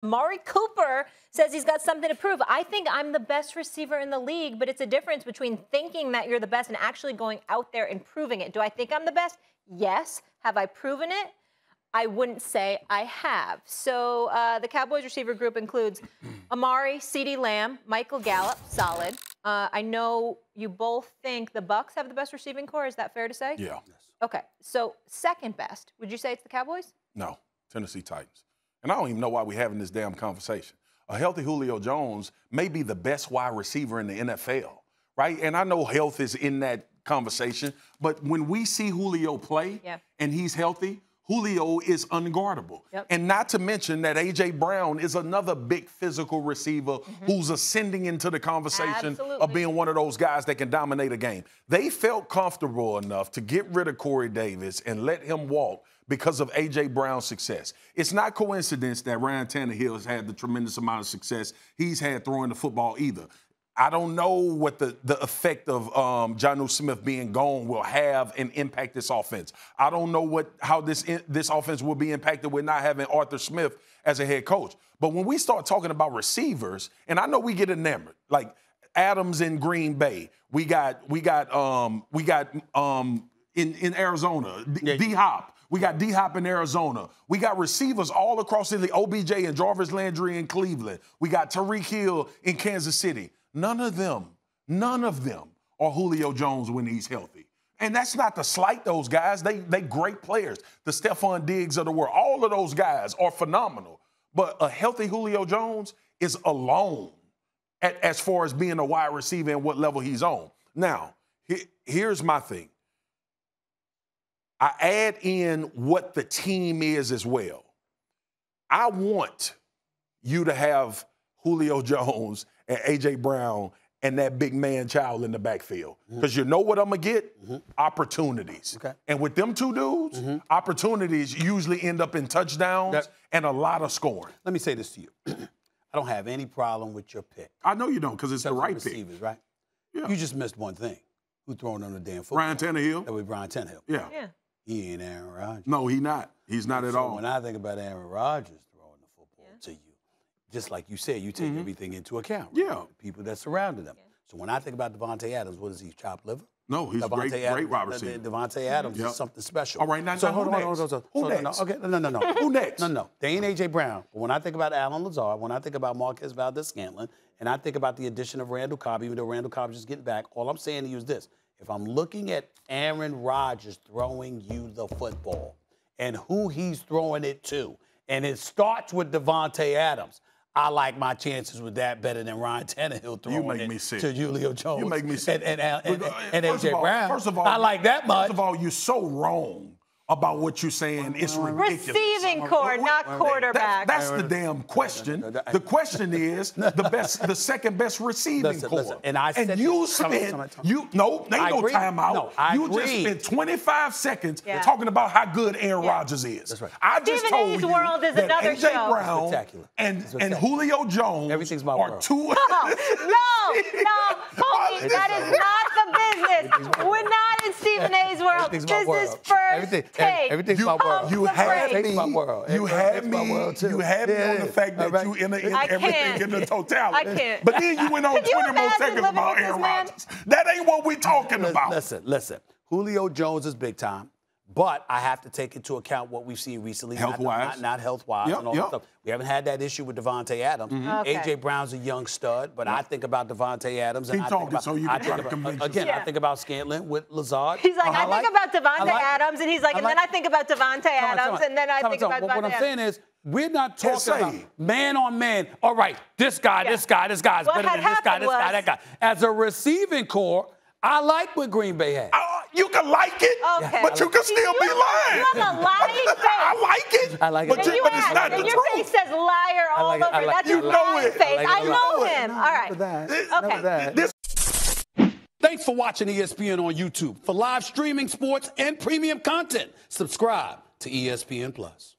Amari Cooper says he's got something to prove. I think I'm the best receiver in the league, but it's a difference between thinking that you're the best and actually going out there and proving it. Do I think I'm the best? Yes. Have I proven it? I wouldn't say I have. So the Cowboys receiver group includes Amari, CeeDee Lamb, Michael Gallup, solid. I know you both think the Bucs have the best receiving core. Is that fair to say? Yeah. Okay. So second best, would you say it's the Cowboys? No, Tennessee Titans. And I don't even know why we're having this damn conversation. A healthy Julio Jones may be the best wide receiver in the NFL, right? And I know health is in that conversation, but when we see Julio play and he's healthy, Julio is unguardable. And not to mention that A.J. Brown is another big physical receiver who's ascending into the conversation of being one of those guys that can dominate a game. They felt comfortable enough to get rid of Corey Davis and let him walk because of A.J. Brown's success. It's not coincidence that Ryan Tannehill has had the tremendous amount of success he's had throwing the football either. I don't know what the effect of Jonnu Smith being gone will have and impact this offense. I don't know how this offense will be impacted with not having Arthur Smith as a head coach. But when we start talking about receivers, and I know we get enamored, like Adams in Green Bay, we got in Arizona, D-Hop. We got D-Hop in Arizona. We got receivers all across the league, OBJ and Jarvis Landry in Cleveland. We got Tyreek Hill in Kansas City. None of them are Julio Jones when he's healthy. And that's not to slight those guys. They great players. The Stephon Diggs of the world, all of those guys are phenomenal. But a healthy Julio Jones is alone as far as being a wide receiver and what level he's on. Now, here's my thing. I add in what the team is as well. I want you to have Julio Jones and A.J. Brown and that big man child in the backfield. Because you know what I'm going to get? Opportunities. And with them two dudes, opportunities usually end up in touchdowns and a lot of scoring. Let me say this to you. I don't have any problem with your pick. I know you don't because it's the right receivers, pick. Right? Yeah. You just missed one thing. Who throwing on the damn football? Ryan Tannehill. That was Ryan Tannehill. Yeah. He ain't Aaron Rodgers. No, he's not. He's not at all. When I think about Aaron Rodgers throwing the football to you, just like you said, you take everything into account. Right? The people that surrounded him. So when I think about Devontae Adams, what is he, chopped liver? No, he's a great wide receiver. Devontae Adams is something special. All right, now so who next? Okay, no. Who next? No. They ain't A.J. Brown. But when I think about Allen Lazard, when I think about Marquez Valdez-Scantling, and I think about the addition of Randall Cobb, even though Randall Cobb is just getting back, all I'm saying to you is this. If I'm looking at Aaron Rodgers throwing you the football and who he's throwing it to, and it starts with Devontae Adams, I like my chances with that better than Ryan Tannehill throwing it to Julio Jones. You make me sick. And A.J. Brown. First of all, I like that much. First of all, you're so wrong about what you're saying. It's ridiculous. Receiving core, not quarterback. That's the damn question. The question is the second best receiving core. And I said you spent no timeout. No, I you agree. just spent 25 seconds talking about how good Aaron Rodgers is. That's right. I just Stephen told A's you world is that another A.J. show. Brown and Julio Jones Everything's my are world. two. No, homie, that is not the business. We're not in Stephen A's world. This is first take. Everything's my world. You had me. My world. You had me. You had me on the fact that you in everything in the totality. I can't. But then you went on 20 more seconds about Aaron Rodgers. That ain't what we're talking about. Listen. Julio Jones is big time. But I have to take into account what we've seen recently. Health-wise. Not health-wise and all that stuff. We haven't had that issue with Devontae Adams. A.J. Brown's a young stud, but I think about Devontae Adams. Keep talking so you can try to convince Again, I think about Scantling with Lazard. He's like, I think about Devontae Adams, and he's like, and then I think about Devontae Adams, and then I think about Devontae What I'm saying is, we're not talking about man on man. All right, this guy's better than this guy, that guy. As a receiving core, I like what Green Bay had. You can like it, but you can still be lying. You have a lying face. I like it. I like it. But it's not the truth. Your face says liar all over. That's your lying face. I know him. All right. Okay. Thanks for watching ESPN on YouTube. For live streaming, sports, and premium content, subscribe to ESPN+.